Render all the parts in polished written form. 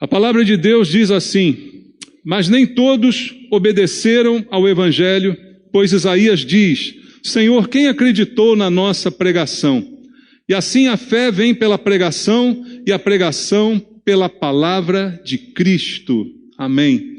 palavra de Deus diz assim: mas nem todos obedeceram ao Evangelho, pois Isaías diz: Senhor, quem acreditou na nossa pregação? E assim a fé vem pela pregação, e a pregação pela palavra de Cristo. Amém.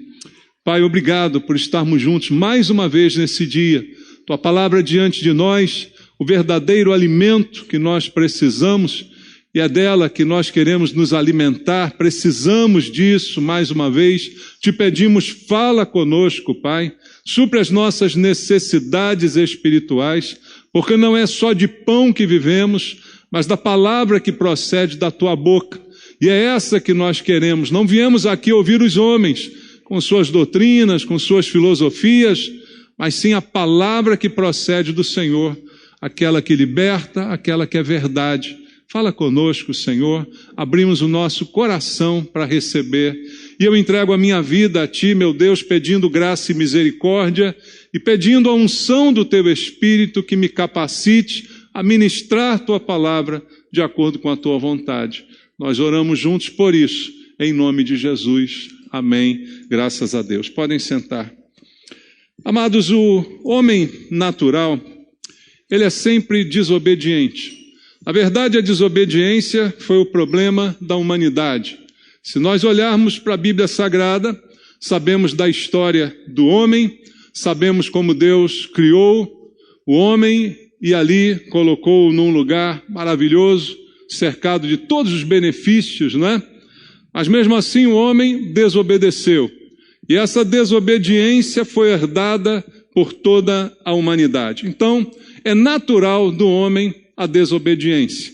Pai, obrigado por estarmos juntos mais uma vez nesse dia. Tua palavra diante de nós, o verdadeiro alimento que nós precisamos, e é dela que nós queremos nos alimentar. Precisamos disso mais uma vez. Te pedimos, fala conosco, Pai. Supre as nossas necessidades espirituais, porque não é só de pão que vivemos, mas da palavra que procede da tua boca. E é essa que nós queremos. Não viemos aqui ouvir os homens com suas doutrinas, com suas filosofias, mas sim a palavra que procede do Senhor, aquela que liberta, aquela que é verdade. Fala conosco, Senhor. Abrimos o nosso coração para receber. E eu entrego a minha vida a Ti, meu Deus, pedindo graça e misericórdia e pedindo a unção do Teu Espírito que me capacite a ministrar Tua palavra de acordo com a Tua vontade. Nós oramos juntos por isso, em nome de Jesus. Amém. Graças a Deus. Podem sentar. Amados, o homem natural, ele é sempre desobediente. Na verdade, a desobediência foi o problema da humanidade. Se nós olharmos para a Bíblia Sagrada, sabemos da história do homem, sabemos como Deus criou o homem e ali colocou-o num lugar maravilhoso, cercado de todos os benefícios, não é? Mas mesmo assim o homem desobedeceu. E essa desobediência foi herdada por toda a humanidade. Então, é natural do homem a desobediência.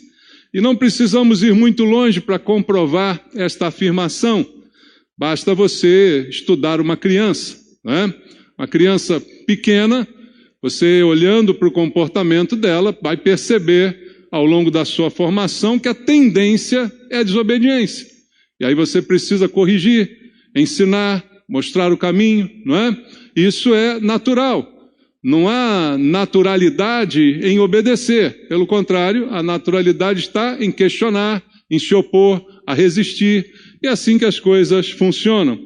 E não precisamos ir muito longe para comprovar esta afirmação. Basta você estudar uma criança, né? Uma criança pequena, você olhando para o comportamento dela, vai perceber ao longo da sua formação que a tendência é a desobediência. E aí você precisa corrigir, ensinar, mostrar o caminho, não é? Isso é natural. Não há naturalidade em obedecer. Pelo contrário, a naturalidade está em questionar, em se opor, a resistir. E é assim que as coisas funcionam.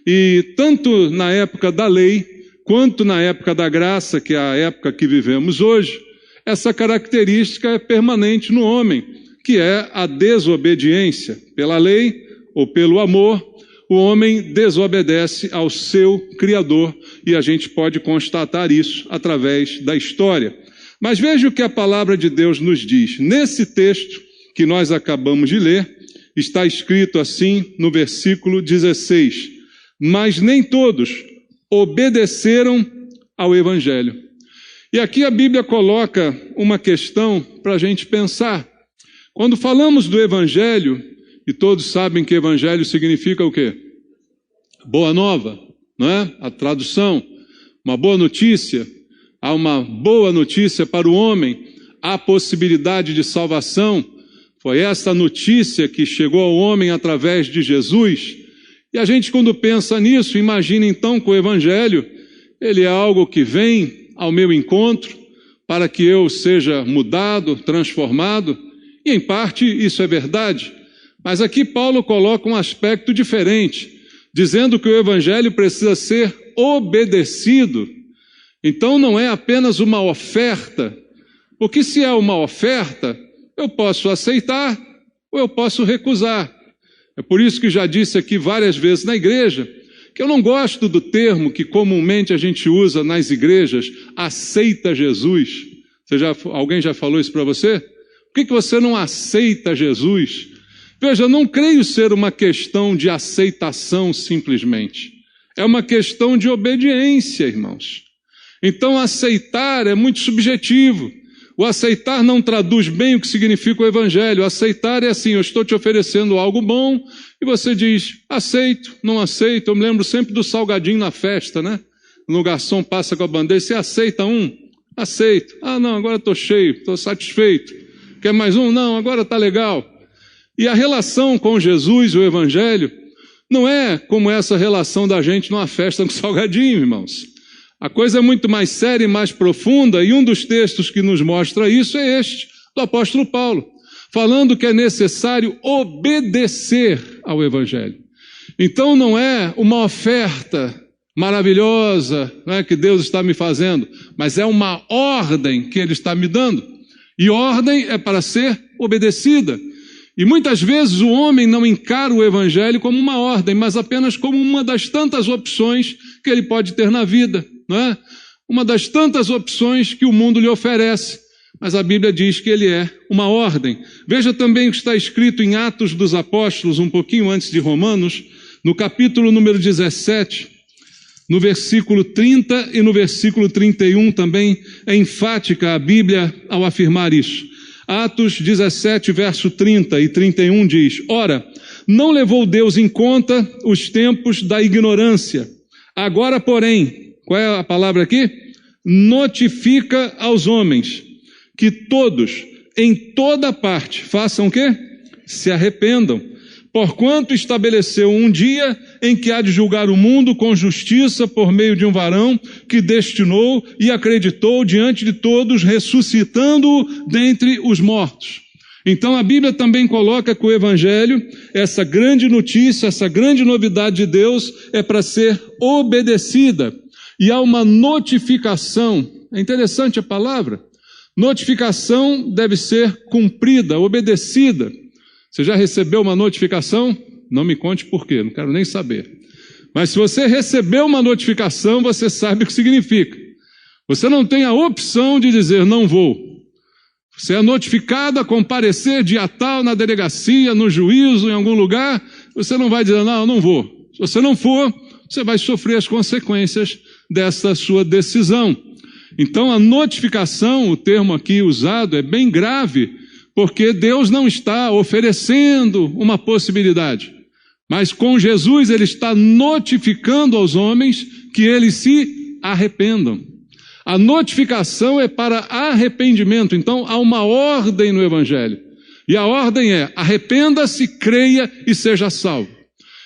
E tanto na época da lei, quanto na época da graça, que é a época que vivemos hoje, essa característica é permanente no homem, que é a desobediência. Pela lei ou pelo amor, o homem desobedece ao seu Criador, e a gente pode constatar isso através da história. Mas veja o que a palavra de Deus nos diz. Nesse texto que nós acabamos de ler, está escrito assim no versículo 16: mas nem todos obedeceram ao Evangelho. E aqui a Bíblia coloca uma questão para a gente pensar. Quando falamos do Evangelho, e todos sabem que Evangelho significa o quê? Boa nova, não é? A tradução, uma boa notícia. Há uma boa notícia para o homem, há possibilidade de salvação. Foi essa notícia que chegou ao homem através de Jesus. E a gente, quando pensa nisso, imagina então que o Evangelho, ele é algo que vem ao meu encontro para que eu seja mudado, transformado. E em parte isso é verdade. Mas aqui Paulo coloca um aspecto diferente, dizendo que o Evangelho precisa ser obedecido. Então não é apenas uma oferta, porque se é uma oferta, eu posso aceitar ou eu posso recusar. É por isso que já disse aqui várias vezes na igreja, que eu não gosto do termo que comumente a gente usa nas igrejas, aceita Jesus. Alguém já falou isso para você? Por que você não aceita Jesus? Veja, não creio ser uma questão de aceitação simplesmente. É uma questão de obediência, irmãos. Então, aceitar é muito subjetivo. O aceitar não traduz bem o que significa o Evangelho. O aceitar é assim: eu estou te oferecendo algo bom e você diz, aceito, não aceito. Eu me lembro sempre do salgadinho na festa, né? O garçom passa com a bandeja, você aceita um? Aceito. Ah, não, agora estou cheio, estou satisfeito. Quer mais um? Não, agora está legal. E a relação com Jesus, o Evangelho, não é como essa relação da gente numa festa com salgadinho, irmãos. A coisa é muito mais séria e mais profunda, e um dos textos que nos mostra isso é este, do apóstolo Paulo, falando que é necessário obedecer ao Evangelho. Então não é uma oferta maravilhosa, não é, que Deus está me fazendo, mas é uma ordem que Ele está me dando. E ordem é para ser obedecida. E muitas vezes o homem não encara o Evangelho como uma ordem, mas apenas como uma das tantas opções que ele pode ter na vida, não é? Uma das tantas opções que o mundo lhe oferece. Mas a Bíblia diz que ele é uma ordem. Veja também o que está escrito em Atos dos Apóstolos, um pouquinho antes de Romanos, no capítulo número 17, no versículo 30 e no versículo 31 também é enfática a Bíblia ao afirmar isso. Atos 17, verso 30 e 31 diz: Ora, não levou Deus em conta os tempos da ignorância. Agora, porém, qual é a palavra aqui? Notifica aos homens que todos, em toda parte, façam o quê? Se arrependam. Porquanto estabeleceu um dia em que há de julgar o mundo com justiça por meio de um varão que destinou e acreditou diante de todos, ressuscitando-o dentre os mortos. Então a Bíblia também coloca que o Evangelho, essa grande notícia, essa grande novidade de Deus, é para ser obedecida. E há uma notificação, é interessante a palavra, notificação deve ser cumprida, obedecida. Você já recebeu uma notificação? Não me conte por quê, não quero nem saber. Mas se você recebeu uma notificação, você sabe o que significa. Você não tem a opção de dizer não vou. Você é notificado a comparecer dia tal na delegacia, no juízo, em algum lugar, você não vai dizer não vou. Se você não for, você vai sofrer as consequências dessa sua decisão. Então a notificação, o termo aqui usado, é bem grave, porque Deus não está oferecendo uma possibilidade, mas com Jesus Ele está notificando aos homens que eles se arrependam. A notificação é para arrependimento, então há uma ordem no Evangelho, e a ordem é: arrependa-se, creia e seja salvo.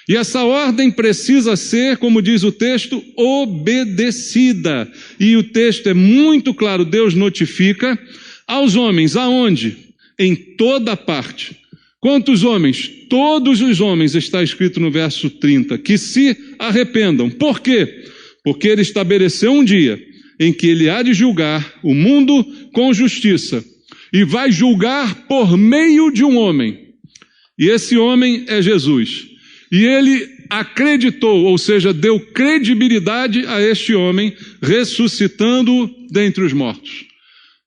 E essa ordem precisa ser, como diz o texto, obedecida, e o texto é muito claro, Deus notifica aos homens, aonde? Em toda parte. Quantos homens? Todos os homens, está escrito no verso 30, que se arrependam. Por quê? Porque Ele estabeleceu um dia em que Ele há de julgar o mundo com justiça, e vai julgar por meio de um homem. E esse homem é Jesus. E Ele acreditou, ou seja, deu credibilidade a este homem, ressuscitando-o dentre os mortos.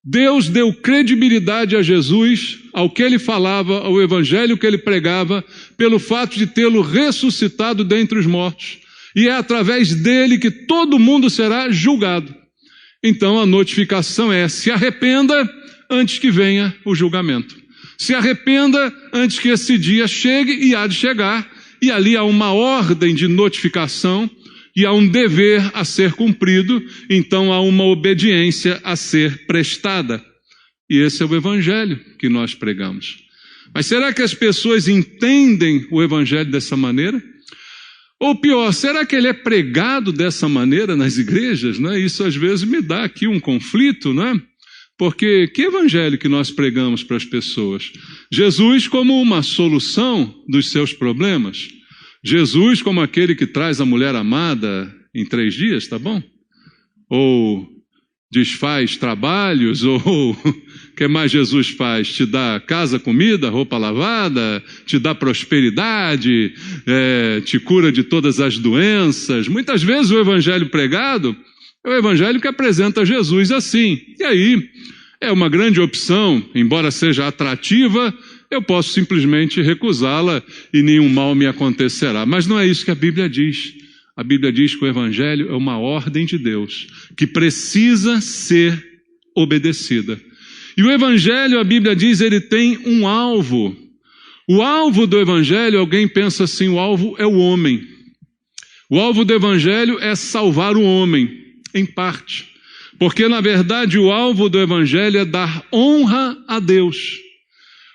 Deus deu credibilidade a Jesus, ao que Ele falava, ao Evangelho que Ele pregava, pelo fato de tê-lo ressuscitado dentre os mortos. E é através dele que todo mundo será julgado. Então a notificação é: se arrependa antes que venha o julgamento. Se arrependa antes que esse dia chegue, e há de chegar. E ali há uma ordem de notificação, e há um dever a ser cumprido, então há uma obediência a ser prestada. E esse é o Evangelho que nós pregamos. Mas será que as pessoas entendem o Evangelho dessa maneira? Ou pior, será que ele é pregado dessa maneira nas igrejas? Né? Isso às vezes me dá aqui um conflito, né? Porque que Evangelho que nós pregamos para as pessoas? Jesus como uma solução dos seus problemas? Jesus como aquele que traz a mulher amada em 3 dias, tá bom? Ou desfaz trabalhos, ou o que mais Jesus faz? Te dá casa, comida, roupa lavada, te dá prosperidade, te cura de todas as doenças. Muitas vezes o evangelho pregado é o evangelho que apresenta Jesus assim. E aí é uma grande opção, embora seja atrativa, eu posso simplesmente recusá-la e nenhum mal me acontecerá. Mas não é isso que a Bíblia diz. A Bíblia diz que o Evangelho é uma ordem de Deus, que precisa ser obedecida. E o Evangelho, a Bíblia diz, ele tem um alvo. O alvo do Evangelho, alguém pensa assim, o alvo é o homem. O alvo do Evangelho é salvar o homem, em parte. Porque, na verdade, o alvo do Evangelho é dar honra a Deus.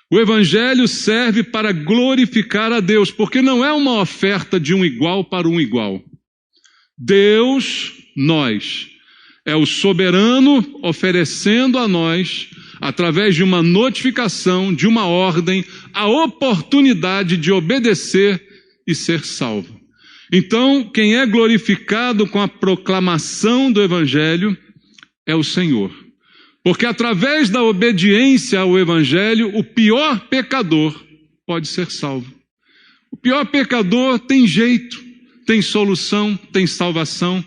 O Evangelho serve para glorificar a Deus, porque não é uma oferta de um igual para um igual. Deus, nós, é o soberano oferecendo a nós, através de uma notificação, de uma ordem, a oportunidade de obedecer e ser salvo. Então, quem é glorificado com a proclamação do Evangelho é o Senhor. Porque através da obediência ao Evangelho, o pior pecador pode ser salvo. O pior pecador tem jeito, tem solução, tem salvação.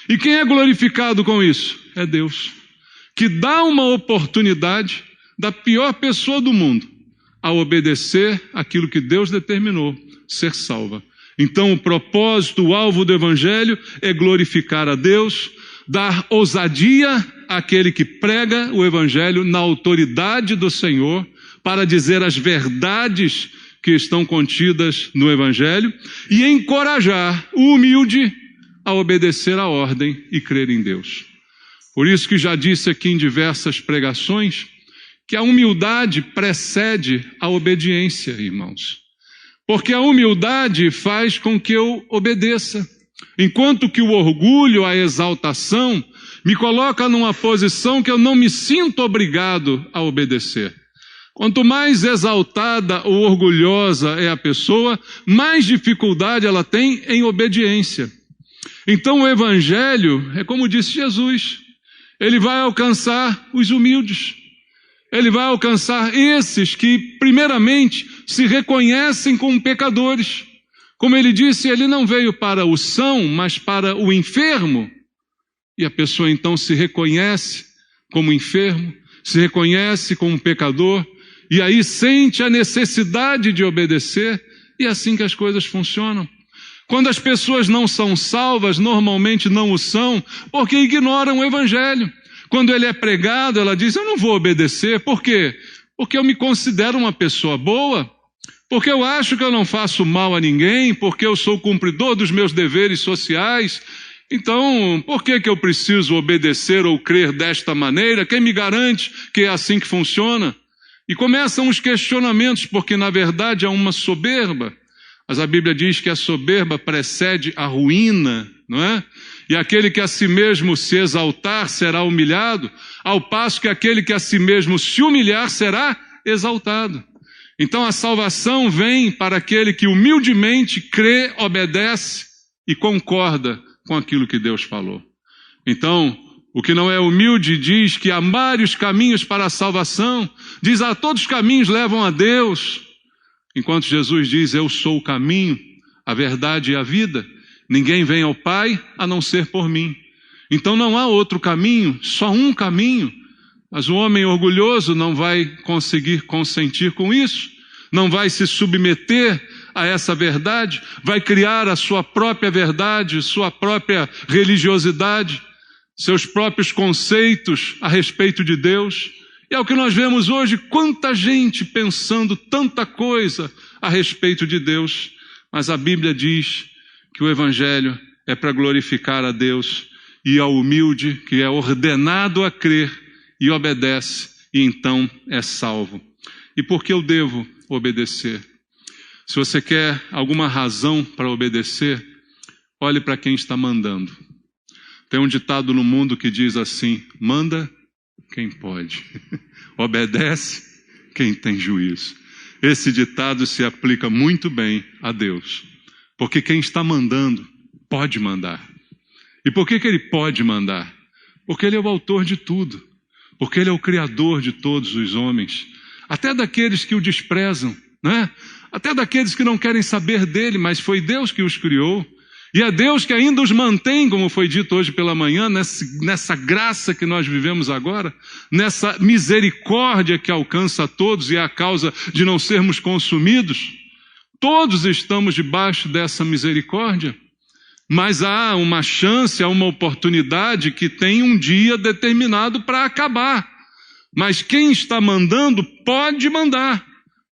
E quem é glorificado com isso? É Deus, que dá uma oportunidade da pior pessoa do mundo a obedecer aquilo que Deus determinou, ser salva. Então, o propósito, o alvo do Evangelho é glorificar a Deus, dar ousadia àquele que prega o Evangelho na autoridade do Senhor, para dizer as verdades que estão contidas no Evangelho, e encorajar o humilde a obedecer à ordem e crer em Deus. Por isso que já disse aqui em diversas pregações, que a humildade precede a obediência, irmãos. Porque a humildade faz com que eu obedeça, enquanto que o orgulho, a exaltação, me coloca numa posição que eu não me sinto obrigado a obedecer. Quanto mais exaltada ou orgulhosa é a pessoa, mais dificuldade ela tem em obediência. Então o Evangelho é como disse Jesus, ele vai alcançar os humildes. Ele vai alcançar esses que, primeiramente, se reconhecem como pecadores. Como ele disse, ele não veio para o são, mas para o enfermo. E a pessoa então se reconhece como enfermo, se reconhece como pecador, e aí sente a necessidade de obedecer, e é assim que as coisas funcionam. Quando as pessoas não são salvas, normalmente não o são, porque ignoram o Evangelho. Quando ele é pregado, ela diz, eu não vou obedecer. Por quê? Porque eu me considero uma pessoa boa, porque eu acho que eu não faço mal a ninguém, porque eu sou cumpridor dos meus deveres sociais. Então, por que eu preciso obedecer ou crer desta maneira? Quem me garante que é assim que funciona? E começam os questionamentos, porque na verdade há uma soberba. Mas a Bíblia diz que a soberba precede a ruína, não é? E aquele que a si mesmo se exaltar será humilhado, ao passo que aquele que a si mesmo se humilhar será exaltado. Então a salvação vem para aquele que humildemente crê, obedece e concorda com aquilo que Deus falou. Então, o que não é humilde diz que há vários caminhos para a salvação, diz todos os caminhos levam a Deus, enquanto Jesus diz, eu sou o caminho, a verdade e a vida. Ninguém vem ao Pai a não ser por mim. Então não há outro caminho, só um caminho. Mas o homem orgulhoso não vai conseguir consentir com isso, não vai se submeter a essa verdade, vai criar a sua própria verdade, sua própria religiosidade, seus próprios conceitos a respeito de Deus. E é o que nós vemos hoje, quanta gente pensando tanta coisa a respeito de Deus. Mas a Bíblia diz que o Evangelho é para glorificar a Deus e ao humilde que é ordenado a crer e obedece e então é salvo. E por que eu devo obedecer? Se você quer alguma razão para obedecer, olhe para quem está mandando. Tem um ditado no mundo que diz assim, manda quem pode, obedece quem tem juízo. Esse ditado se aplica muito bem a Deus. Porque quem está mandando, pode mandar. E por que ele pode mandar? Porque ele é o autor de tudo. Porque ele é o criador de todos os homens. Até daqueles que o desprezam, né? Até daqueles que não querem saber dele, mas foi Deus que os criou. E é Deus que ainda os mantém, como foi dito hoje pela manhã, nessa graça que nós vivemos agora, nessa misericórdia que alcança a todos e é a causa de não sermos consumidos. Todos estamos debaixo dessa misericórdia, mas há uma chance, há uma oportunidade que tem um dia determinado para acabar. Mas quem está mandando pode mandar,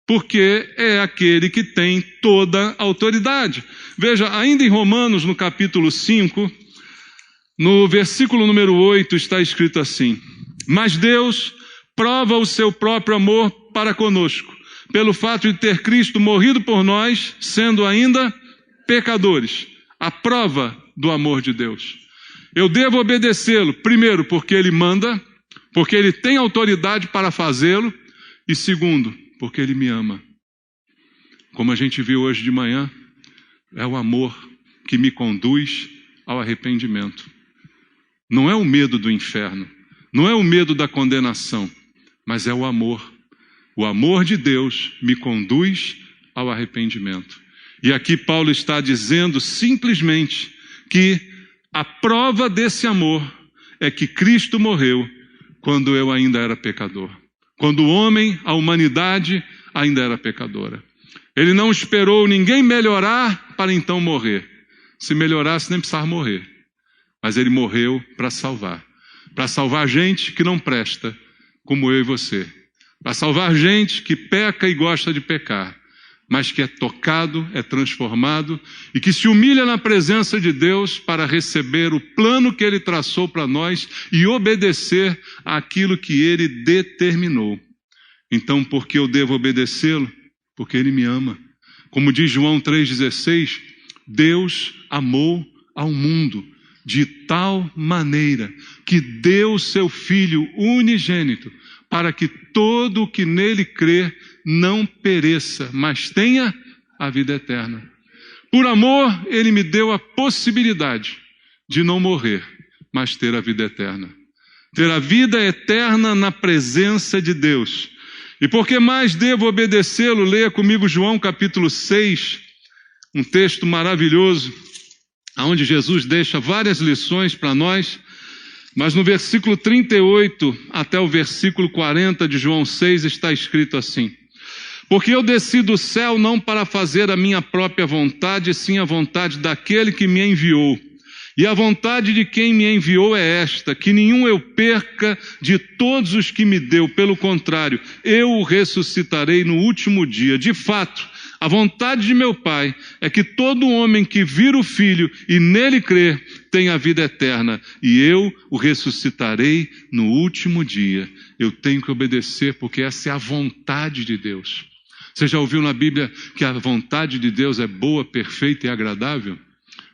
porque é aquele que tem toda a autoridade. Veja, ainda em Romanos, no capítulo 5, no versículo número 8, está escrito assim, mas Deus prova o seu próprio amor para conosco, pelo fato de ter Cristo morrido por nós, sendo ainda pecadores. A prova do amor de Deus. Eu devo obedecê-lo, primeiro, porque ele manda, porque ele tem autoridade para fazê-lo, e segundo, porque ele me ama. Como a gente viu hoje de manhã, é o amor que me conduz ao arrependimento. Não é o medo do inferno, não é o medo da condenação, mas é o amor. O amor de Deus me conduz ao arrependimento. E aqui Paulo está dizendo simplesmente que a prova desse amor é que Cristo morreu quando eu ainda era pecador. Quando o homem, a humanidade, ainda era pecadora. Ele não esperou ninguém melhorar para então morrer. Se melhorasse, nem precisava morrer. Mas ele morreu para salvar gente que não presta, como eu e você. Para salvar gente que peca e gosta de pecar, mas que é tocado, é transformado e que se humilha na presença de Deus para receber o plano que Ele traçou para nós e obedecer àquilo que Ele determinou. Então, por que eu devo obedecê-lo? Porque Ele me ama. Como diz João 3,16, Deus amou ao mundo de tal maneira que deu seu Filho unigênito para que todo o que nele crer não pereça, mas tenha a vida eterna. Por amor, Ele me deu a possibilidade de não morrer, mas ter a vida eterna. Ter a vida eterna na presença de Deus. E por que mais devo obedecê-lo? Leia comigo João capítulo 6, um texto maravilhoso, onde Jesus deixa várias lições para nós, mas no versículo 38 até o versículo 40 de João 6 está escrito assim: porque eu desci do céu não para fazer a minha própria vontade, sim a vontade daquele que me enviou. E a vontade de quem me enviou é esta, que nenhum eu perca de todos os que me deu. Pelo contrário, eu o ressuscitarei no último dia. De fato, a vontade de meu Pai é que todo homem que vir o Filho e nele crer tenha a vida eterna. E eu o ressuscitarei no último dia. Eu tenho que obedecer porque essa é a vontade de Deus. Você já ouviu na Bíblia que a vontade de Deus é boa, perfeita e agradável?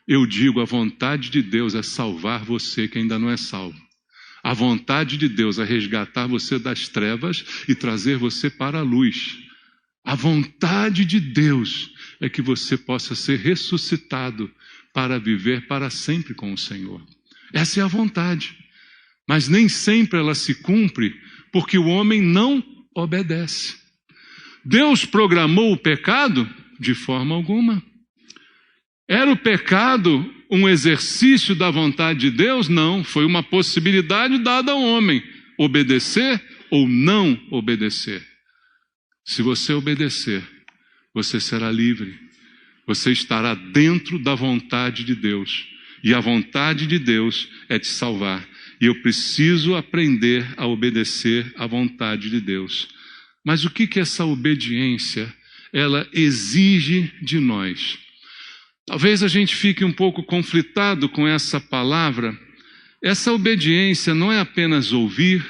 Eu digo, a vontade de Deus é salvar você que ainda não é salvo. A vontade de Deus é resgatar você das trevas e trazer você para a luz. A vontade de Deus é que você possa ser ressuscitado para viver para sempre com o Senhor. Essa é a vontade. Mas nem sempre ela se cumpre porque o homem não obedece. Deus programou o pecado? De forma alguma. Era o pecado um exercício da vontade de Deus? Não, foi uma possibilidade dada ao homem, obedecer ou não obedecer. Se você obedecer, você será livre, você estará dentro da vontade de Deus, e a vontade de Deus é te salvar, e eu preciso aprender a obedecer à vontade de Deus. Mas o que essa obediência, ela exige de nós? Talvez a gente fique um pouco conflitado com essa palavra. Essa obediência não é apenas ouvir,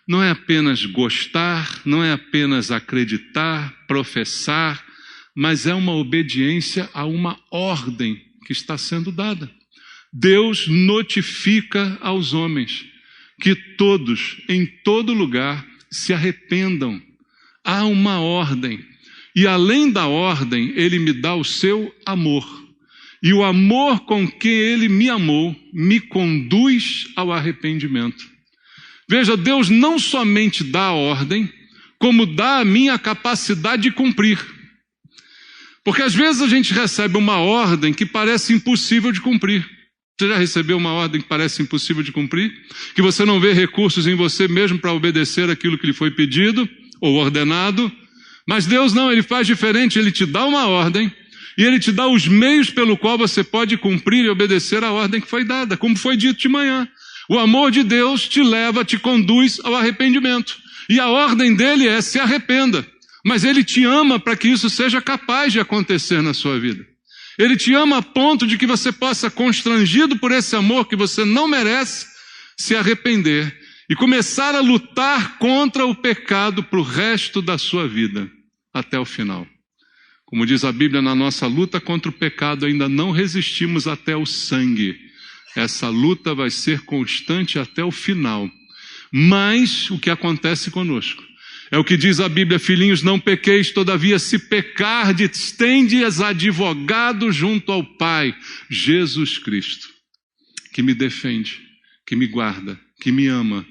não é apenas gostar, não é apenas acreditar, professar, mas é uma obediência a uma ordem que está sendo dada. Deus notifica aos homens que todos, em todo lugar, se arrependam. Há uma ordem. E além da ordem, Ele me dá o seu amor. E o amor com que Ele me amou me conduz ao arrependimento. Veja, Deus não somente dá a ordem, como dá a mim a capacidade de cumprir. Porque às vezes a gente recebe uma ordem que parece impossível de cumprir. Você já recebeu uma ordem que parece impossível de cumprir? Que você não vê recursos em você mesmo para obedecer aquilo que lhe foi pedido ou ordenado? Mas Deus não, Ele faz diferente, Ele te dá uma ordem, e Ele te dá os meios pelo qual você pode cumprir e obedecer a ordem que foi dada, como foi dito de manhã. O amor de Deus te leva, te conduz ao arrependimento. E a ordem dele é: se arrependa. Mas Ele te ama para que isso seja capaz de acontecer na sua vida. Ele te ama a ponto de que você possa, constrangido por esse amor que você não merece, se arrepender e começar a lutar contra o pecado para o resto da sua vida, até o final. Como diz a Bíblia, na nossa luta contra o pecado ainda não resistimos até o sangue. Essa luta vai ser constante até o final. Mas o que acontece conosco É o que diz a Bíblia: filhinhos, não pequeis, todavia se pecardes, tendes advogado junto ao Pai, Jesus Cristo, que me defende, que me guarda, que me ama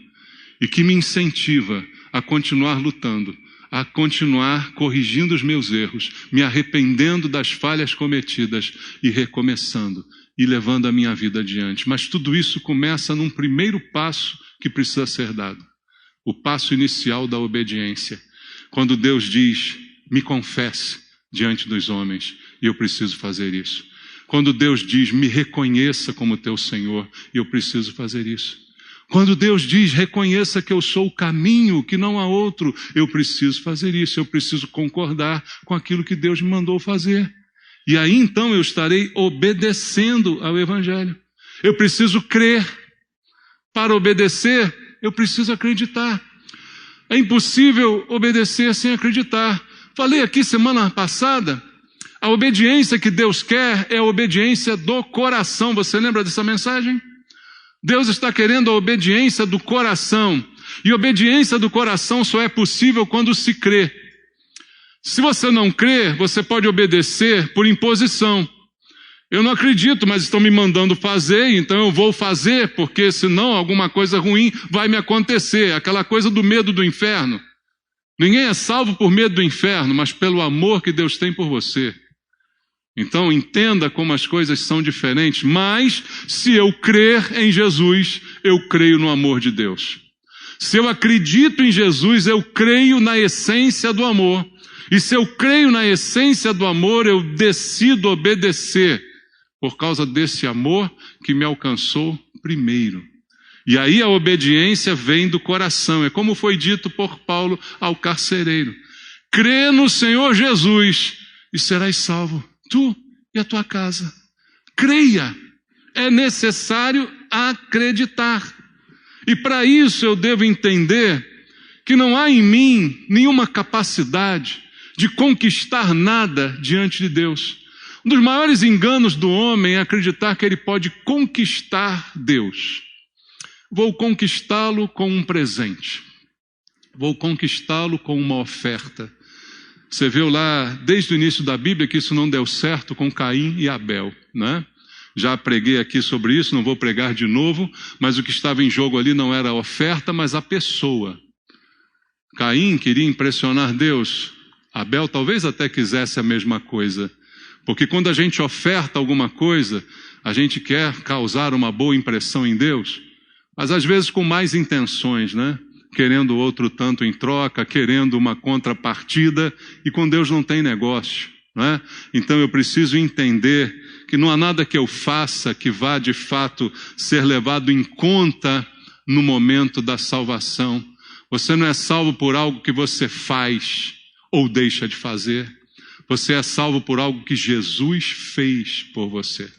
e que me incentiva a continuar lutando, a continuar corrigindo os meus erros, me arrependendo das falhas cometidas e recomeçando e levando a minha vida adiante. Mas tudo isso começa num primeiro passo que precisa ser dado. O passo inicial da obediência. Quando Deus diz: me confesse diante dos homens, e eu preciso fazer isso. Quando Deus diz: me reconheça como teu Senhor, e eu preciso fazer isso. Quando Deus diz: reconheça que eu sou o caminho, que não há outro, eu preciso fazer isso. Eu preciso concordar com aquilo que Deus me mandou fazer. E aí então eu estarei obedecendo ao Evangelho. Eu preciso crer. Para obedecer, eu preciso acreditar. É impossível obedecer sem acreditar. Falei aqui semana passada, a obediência que Deus quer é a obediência do coração. Você lembra dessa mensagem? Deus está querendo a obediência do coração. E obediência do coração só é possível quando se crê. Se você não crê, você pode obedecer por imposição. Eu não acredito, mas estão me mandando fazer, então eu vou fazer, porque senão alguma coisa ruim vai me acontecer. Aquela coisa do medo do inferno. Ninguém é salvo por medo do inferno, mas pelo amor que Deus tem por você. Então entenda como as coisas são diferentes, mas se eu crer em Jesus, eu creio no amor de Deus. Se eu acredito em Jesus, eu creio na essência do amor. E se eu creio na essência do amor, eu decido obedecer, por causa desse amor que me alcançou primeiro. E aí a obediência vem do coração. É como foi dito por Paulo ao carcereiro: crê no Senhor Jesus e serás salvo, tu e a tua casa. Creia. É necessário acreditar. E para isso eu devo entender que não há em mim nenhuma capacidade de conquistar nada diante de Deus. Um dos maiores enganos do homem é acreditar que ele pode conquistar Deus. Vou conquistá-lo com um presente. Vou conquistá-lo com uma oferta. Você viu lá, desde o início da Bíblia, que isso não deu certo com Caim e Abel, né? Já preguei aqui sobre isso, não vou pregar de novo, mas o que estava em jogo ali não era a oferta, mas a pessoa. Caim queria impressionar Deus. Abel talvez até quisesse a mesma coisa. Porque quando a gente oferta alguma coisa, a gente quer causar uma boa impressão em Deus, mas às vezes com mais intenções, né? Querendo outro tanto em troca, querendo uma contrapartida, e com Deus não tem negócio, né? Então eu preciso entender que não há nada que eu faça que vá de fato ser levado em conta no momento da salvação. Você não é salvo por algo que você faz ou deixa de fazer. Você é salvo por algo que Jesus fez por você.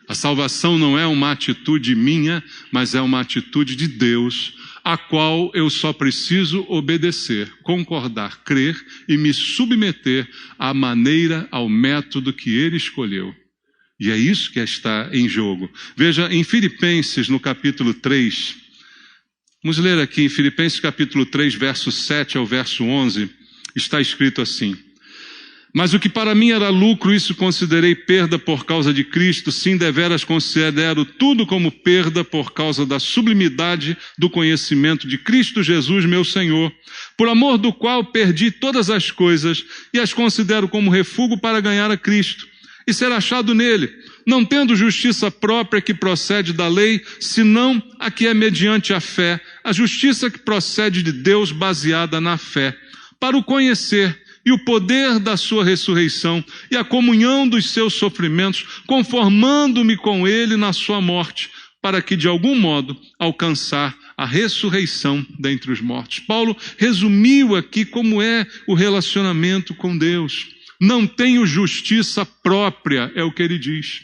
A salvação não é uma atitude minha, mas é uma atitude de Deus, a qual eu só preciso obedecer, concordar, crer e me submeter à maneira, ao método que Ele escolheu. E é isso que está em jogo. Veja, em Filipenses, no capítulo 3, vamos ler aqui em Filipenses capítulo 3, verso 7 ao verso 11, está escrito assim: mas o que para mim era lucro, isso considerei perda por causa de Cristo. Sim, deveras considero tudo como perda por causa da sublimidade do conhecimento de Cristo Jesus, meu Senhor, por amor do qual perdi todas as coisas e as considero como refúgio para ganhar a Cristo e ser achado nele, não tendo justiça própria que procede da lei, senão a que é mediante a fé, a justiça que procede de Deus baseada na fé, para o conhecer e o poder da sua ressurreição e a comunhão dos seus sofrimentos, conformando-me com ele na sua morte, para que de algum modo alcançar a ressurreição dentre os mortos. Paulo resumiu aqui como é o relacionamento com Deus. Não tenho justiça própria, é o que ele diz.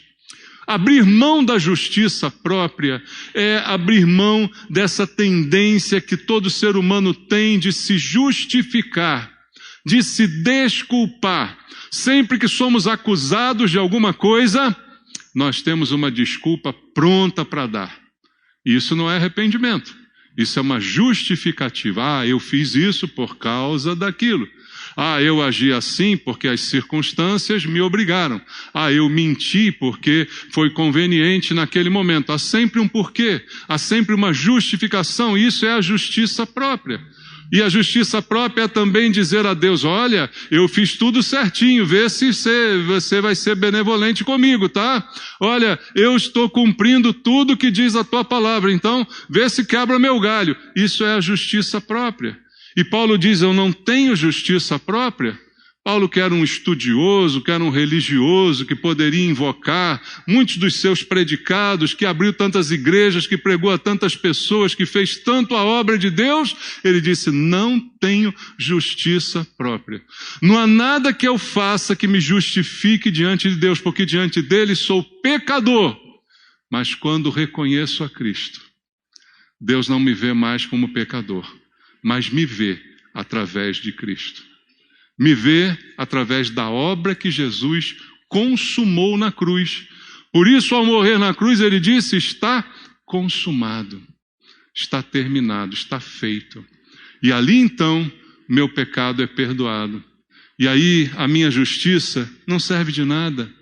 Abrir mão da justiça própria é abrir mão dessa tendência que todo ser humano tem de se justificar, de se desculpar. Sempre que somos acusados de alguma coisa, nós temos uma desculpa pronta para dar. Isso não é arrependimento. Isso é uma justificativa. Eu fiz isso por causa daquilo. Eu agi assim porque as circunstâncias me obrigaram. Eu menti porque foi conveniente naquele momento. Há sempre um porquê, há sempre uma justificação. Isso é a justiça própria. E a justiça própria é também dizer a Deus: olha, eu fiz tudo certinho, vê se você vai ser benevolente comigo, tá? Olha, eu estou cumprindo tudo que diz a tua palavra, então vê se quebra meu galho. Isso é a justiça própria. E Paulo diz: eu não tenho justiça própria. Paulo, que era um estudioso, que era um religioso, que poderia invocar muitos dos seus predicados, que abriu tantas igrejas, que pregou a tantas pessoas, que fez tanto a obra de Deus, ele disse: não tenho justiça própria. Não há nada que eu faça que me justifique diante de Deus, porque diante dele sou pecador. Mas quando reconheço a Cristo, Deus não me vê mais como pecador, mas me vê através de Cristo. Me vê através da obra que Jesus consumou na cruz. Por isso, ao morrer na cruz, ele disse: está consumado, está terminado, está feito. E ali então, meu pecado é perdoado. E aí, a minha justiça não serve de nada.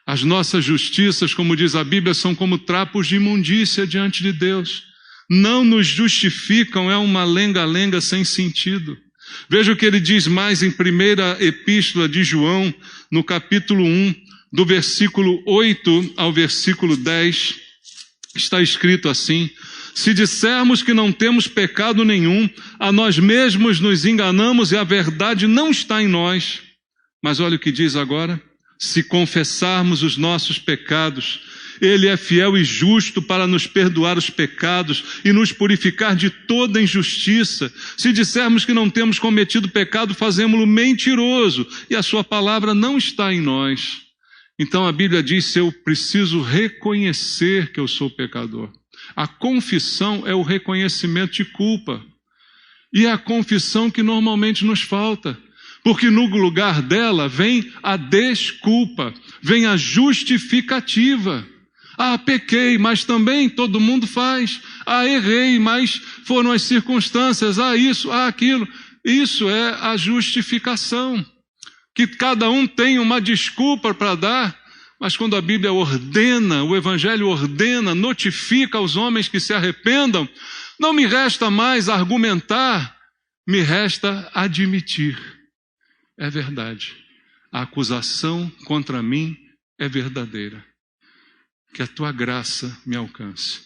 As nossas justiças, como diz a Bíblia, são como trapos de imundícia diante de Deus. Não nos justificam, é uma lenga-lenga sem sentido. Veja o que ele diz mais em primeira epístola de João, no capítulo 1, do versículo 8 ao versículo 10, está escrito assim: se dissermos que não temos pecado nenhum, a nós mesmos nos enganamos e a verdade não está em nós. Mas olha o que diz agora: se confessarmos os nossos pecados, Ele é fiel e justo para nos perdoar os pecados e nos purificar de toda injustiça. Se dissermos que não temos cometido pecado, fazemo-lo mentiroso e a sua palavra não está em nós. Então a Bíblia diz: eu preciso reconhecer que eu sou pecador. A confissão é o reconhecimento de culpa. E é a confissão que normalmente nos falta. Porque no lugar dela vem a desculpa, vem a justificativa. Pequei, mas também todo mundo faz. Errei, mas foram as circunstâncias. Isso, aquilo. Isso é a justificação. Que cada um tem uma desculpa para dar, mas quando a Bíblia ordena, o Evangelho ordena, notifica aos homens que se arrependam, não me resta mais argumentar, me resta admitir. É verdade. A acusação contra mim é verdadeira. Que a tua graça me alcance.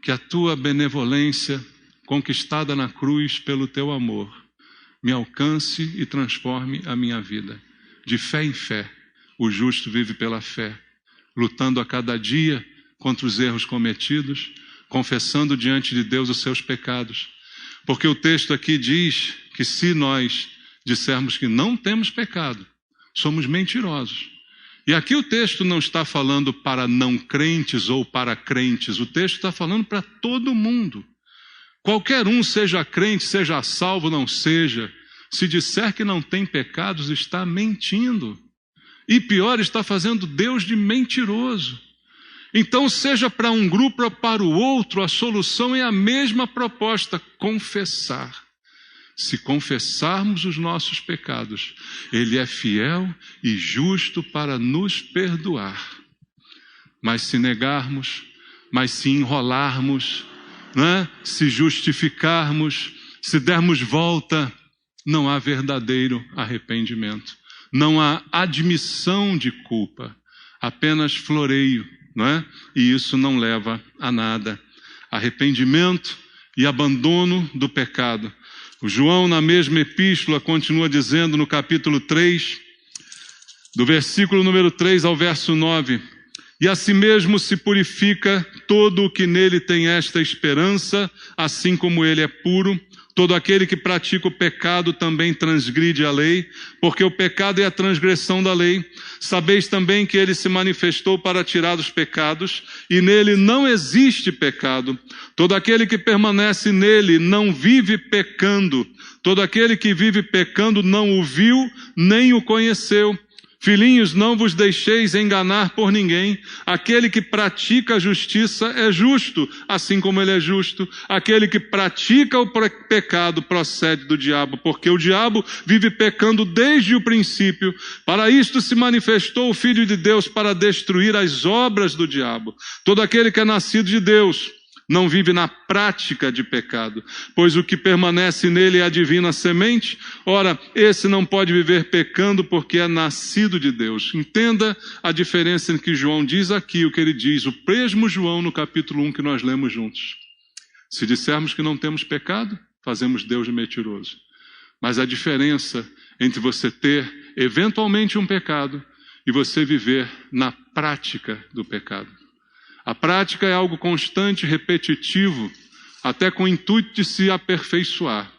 Que a tua benevolência, conquistada na cruz pelo teu amor, me alcance e transforme a minha vida. De fé em fé, o justo vive pela fé, lutando a cada dia contra os erros cometidos, confessando diante de Deus os seus pecados. Porque o texto aqui diz que se nós dissermos que não temos pecado, somos mentirosos. E aqui o texto não está falando para não crentes ou para crentes, o texto está falando para todo mundo. Qualquer um, seja crente, seja salvo, não seja, se disser que não tem pecados, está mentindo. E pior, está fazendo Deus de mentiroso. Então, seja para um grupo ou para o outro, a solução é a mesma proposta: confessar. Se confessarmos os nossos pecados, Ele é fiel e justo para nos perdoar. Mas se negarmos, mas se enrolarmos, se justificarmos, se dermos volta, não há verdadeiro arrependimento. Não há admissão de culpa, apenas floreio, E isso não leva a nada. Arrependimento e abandono do pecado. O João, na mesma epístola, continua dizendo no capítulo 3, do versículo número 3 ao verso 9: e assim mesmo se purifica todo o que nele tem esta esperança, assim como ele é puro. Todo aquele que pratica o pecado também transgride a lei, porque o pecado é a transgressão da lei. Sabeis também que ele se manifestou para tirar os pecados, e nele não existe pecado. Todo aquele que permanece nele não vive pecando. Todo aquele que vive pecando não o viu, nem o conheceu. Filhinhos, não vos deixeis enganar por ninguém. Aquele que pratica a justiça é justo, assim como ele é justo. Aquele que pratica o pecado procede do diabo, porque o diabo vive pecando desde o princípio. Para isto se manifestou o Filho de Deus, para destruir as obras do diabo. Todo aquele que é nascido de Deus não vive na prática de pecado, pois o que permanece nele é a divina semente. Ora, esse não pode viver pecando porque é nascido de Deus. Entenda a diferença em que João diz aqui, o que ele diz, o mesmo João no capítulo 1 que nós lemos juntos. Se dissermos que não temos pecado, fazemos Deus de mentiroso. Mas a diferença entre você ter eventualmente um pecado e você viver na prática do pecado. A prática é algo constante, repetitivo, até com o intuito de se aperfeiçoar.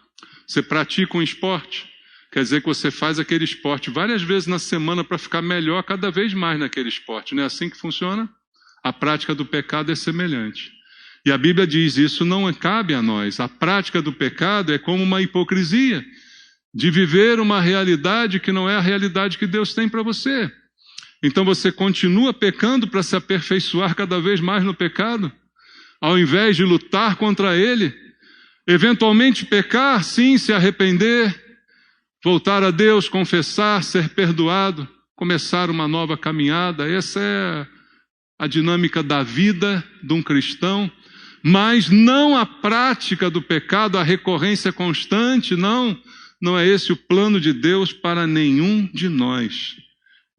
Você pratica um esporte, quer dizer que você faz aquele esporte várias vezes na semana para ficar melhor cada vez mais naquele esporte. Não é assim que funciona? A prática do pecado é semelhante. E a Bíblia diz, isso não cabe a nós. A prática do pecado é como uma hipocrisia, de viver uma realidade que não é a realidade que Deus tem para você. Então você continua pecando para se aperfeiçoar cada vez mais no pecado, ao invés de lutar contra ele, eventualmente pecar, sim, se arrepender, voltar a Deus, confessar, ser perdoado, começar uma nova caminhada. Essa é a dinâmica da vida de um cristão, mas não a prática do pecado, a recorrência constante, não é esse o plano de Deus para nenhum de nós.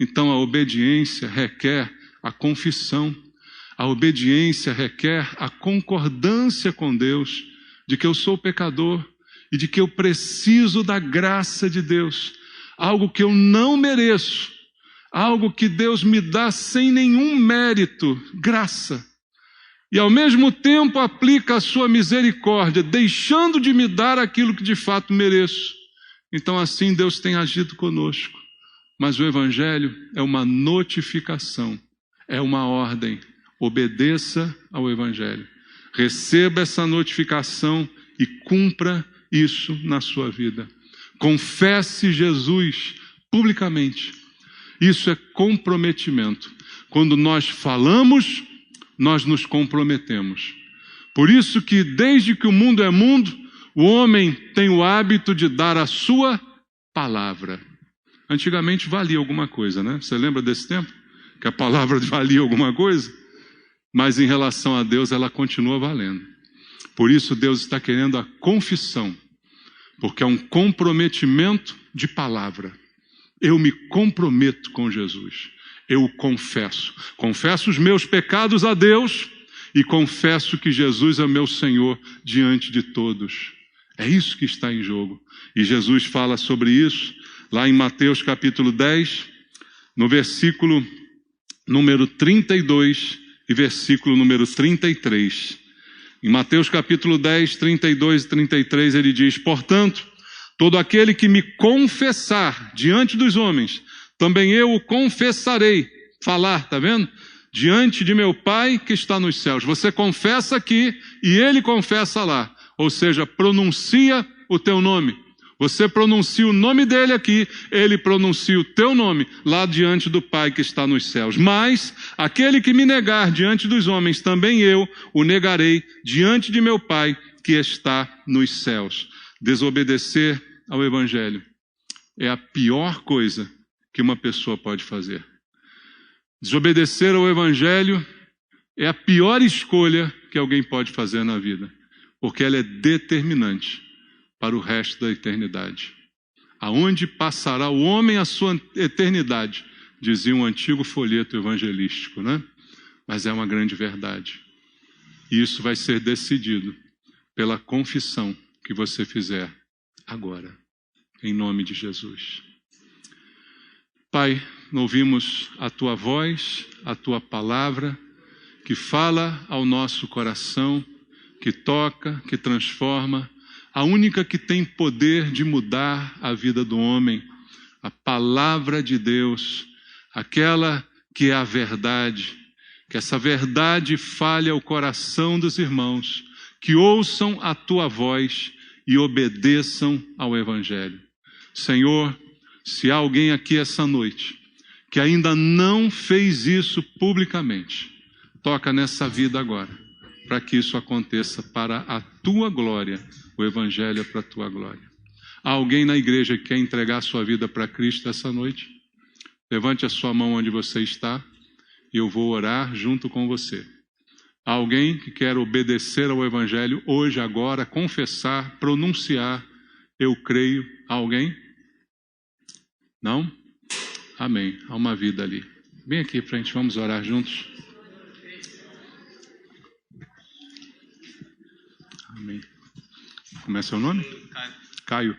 Então a obediência requer a confissão, a obediência requer a concordância com Deus, de que eu sou pecador e de que eu preciso da graça de Deus, algo que eu não mereço, algo que Deus me dá sem nenhum mérito, graça. E ao mesmo tempo aplica a sua misericórdia, deixando de me dar aquilo que de fato mereço. Então assim Deus tem agido conosco. Mas o Evangelho é uma notificação, é uma ordem. Obedeça ao Evangelho. Receba essa notificação e cumpra isso na sua vida. Confesse Jesus publicamente. Isso é comprometimento. Quando nós falamos, nós nos comprometemos. Por isso que desde que o mundo é mundo, o homem tem o hábito de dar a sua palavra. Antigamente valia alguma coisa, né? Você lembra desse tempo? Que a palavra valia alguma coisa? Mas em relação a Deus, ela continua valendo. Por isso Deus está querendo a confissão, porque é um comprometimento de palavra. Eu me comprometo com Jesus. Eu o confesso. Confesso os meus pecados a Deus e confesso que Jesus é meu Senhor diante de todos. É isso que está em jogo. E Jesus fala sobre isso lá em Mateus capítulo 10, no versículo número 32 e versículo número 33. Em Mateus capítulo 10, 32 e 33, ele diz: portanto, todo aquele que me confessar diante dos homens, também eu o confessarei. Falar, tá vendo? Diante de meu Pai que está nos céus. Você confessa aqui e ele confessa lá. Ou seja, pronuncia o teu nome. Você pronuncia o nome dele aqui, ele pronuncia o teu nome lá diante do Pai que está nos céus. Mas aquele que me negar diante dos homens, também eu o negarei diante de meu Pai que está nos céus. Desobedecer ao Evangelho é a pior coisa que uma pessoa pode fazer. Desobedecer ao Evangelho é a pior escolha que alguém pode fazer na vida, porque ela é determinante para o resto da eternidade. Aonde passará o homem a sua eternidade, dizia um antigo folheto evangelístico, né? Mas é uma grande verdade. E isso vai ser decidido pela confissão que você fizer agora, em nome de Jesus. Pai, ouvimos a Tua voz, a Tua palavra, que fala ao nosso coração, que toca, que transforma, a única que tem poder de mudar a vida do homem, a palavra de Deus, aquela que é a verdade, que essa verdade fale ao coração dos irmãos, que ouçam a Tua voz e obedeçam ao Evangelho. Senhor, se há alguém aqui essa noite que ainda não fez isso publicamente, toca nessa vida agora, para que isso aconteça para a tua glória. O Evangelho é para a tua glória. Há alguém na igreja que quer entregar a sua vida para Cristo essa noite? Levante a sua mão onde você está e eu vou orar junto com você. Há alguém que quer obedecer ao Evangelho hoje, agora, confessar, pronunciar, eu creio. Há alguém? Não? Amém. Há uma vida ali. Vem aqui para a gente, vamos orar juntos. Amém. Como é seu nome? Caio.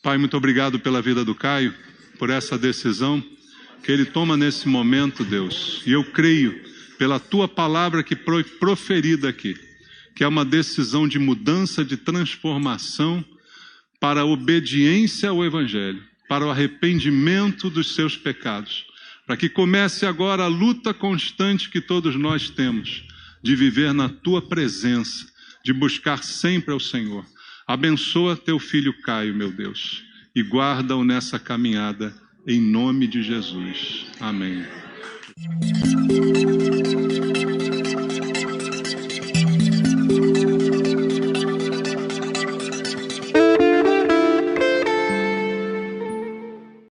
Pai, muito obrigado pela vida do Caio, por essa decisão que ele toma nesse momento, Deus. E eu creio, pela tua palavra que foi proferida aqui, que é uma decisão de mudança, de transformação para a obediência ao Evangelho, para o arrependimento dos seus pecados, para que comece agora a luta constante que todos nós temos, de viver na tua presença, de buscar sempre ao Senhor. Abençoa teu filho Caio, meu Deus, e guarda-o nessa caminhada, em nome de Jesus. Amém.